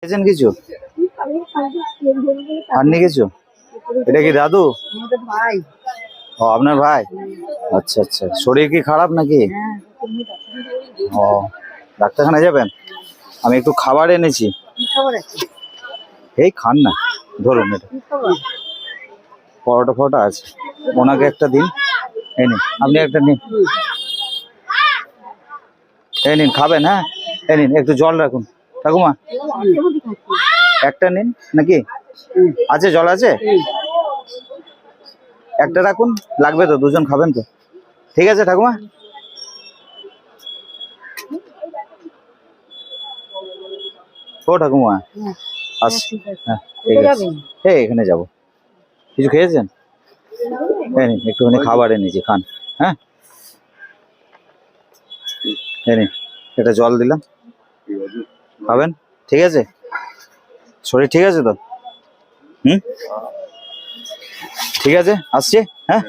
খেয়েছেন কিছু? খাননি কিছু? এটা কি দাদু? ও আপনার ভাই। আচ্ছা আচ্ছা, শরীর কি খারাপ নাকি? ও ডাক্তারখানা যাবেন? আমি একটু খাবার এনেছি। এই খান না, ধরুন এটা পরোটা ফরোটা আছে, ওনাকে একটা দিন। এই নিন, আপনি একটা নিন, এই নিন খাবেন। হ্যাঁ এই নিন, একটু জল রাখুন ঠাকুমা, একটা নিন নাকি? আছে জল আছে, একটা রাখুন, লাগবে তো, দুজন খাবেন তো। ঠিক আছে ঠাকুমা। ও ঠাকুমা আসছি। হ্যাঁ ঠিক আছে, এই এখানে যাবো। কিছু খেয়েছেন? এই নিন একটুখানি খাবার এনেছি, খান। হ্যাঁ এই নিন, এটা জল দিলাম, খাবেন? ঠিক আছে, শরীর ঠিক আছে তো? হুম ঠিক আছে, আসছি। হ্যাঁ।